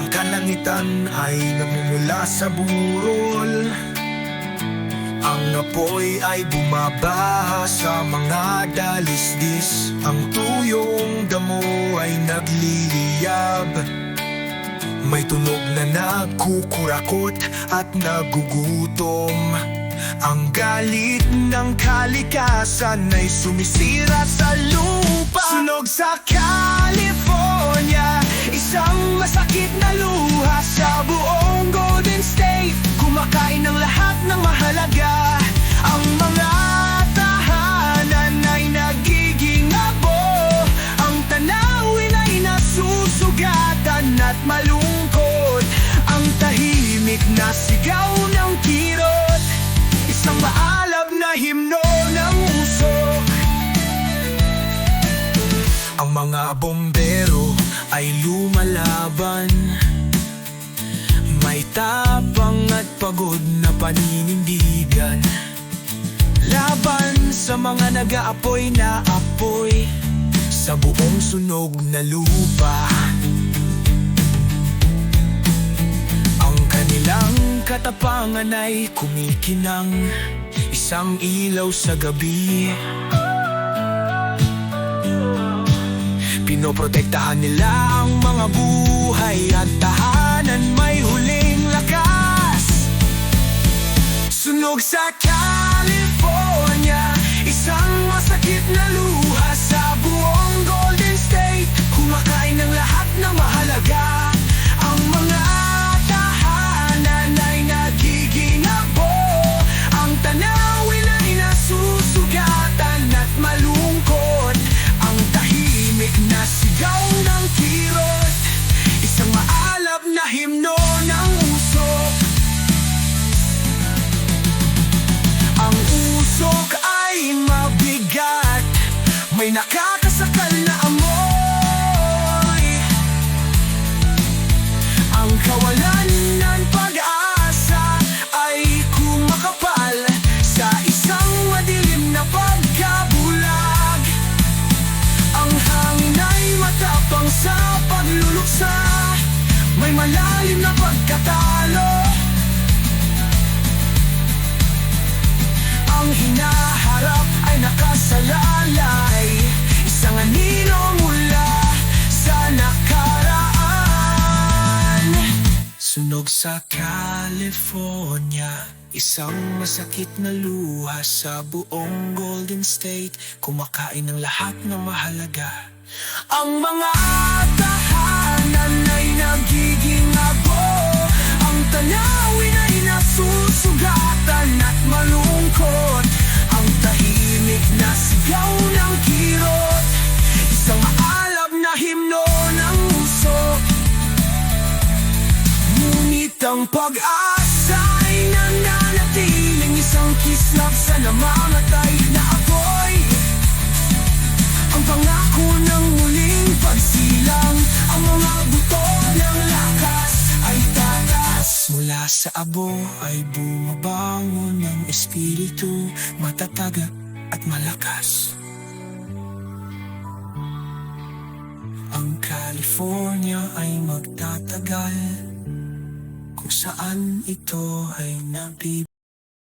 Ang kalangitan ay namumula sa burol. Ang apoy ay bumabaha sa mga dalisdis. Ang tuyong damo ay nagliliyab. May tunog na nagkukurakot at nagugutom. Ang galit ng kalikasan ay sumisira sa lupa. Sunog sa California, isang masakit na luha sa buong Golden State. Kumakain ng lahat ng mahalaga. Ang mga tahanan ay nagiging abo. Ang tanawin ay nasusugatan at malungkot. Ang tahimik na sigaw ng kirot, isang maalab na himno ng usok. Ang mga bombero ay lumalaban. May tapang at pagod na paninindigan, laban sa mga nag-aapoy na apoy sa buong sunog na lupa. Ang kanilang katapangan ay kumikinang, isang ilaw sa gabi. Pinoprotektahan nila ang mga buhay at tahanan, may huling lakas. Sunog sa California, isang masakit na luha sa buong Golden State. Kumakain ng lahat ng mahalaga. Ang mga tahanan ay nagiging abo. Ang tanawin ay nasusugatan at malungkot. Ang tahimik na sigaw ng kirot, isang maalab na himno ng usok. Ang usok ay mabigat, may nakakasakal na amoy. Ang kawalan ng pag-asa ay kumakapal sa isang madilim na pagkabulag. Ang hangin ay matapang sa pagluluksa, may malalim na pagkatalo. Ang hinaharap ay nakasalalay, isang anino mula sa nakaraan. Sunog sa California, isang masakit na luha sa buong Golden State. Kumakain ng lahat ng mahalaga. Ang mga tahanan ay nagiging abo. Ang tanawin ay nasusugatan at malungkot. Ang tahimik na sigaw ng kirot, isang maalab na himno ng usok. Ngunit ang pag-asa ay nananatiling, isang kislap sa namamatay na apoy. Ang pangako ng muling pagsilang, ang mga buto ng lakas ay tatas. Mula sa abo ay bumabangon ng espiritu, matatag at malakas. Ang California ay magtatagal, kung saan ito ay nabibigay.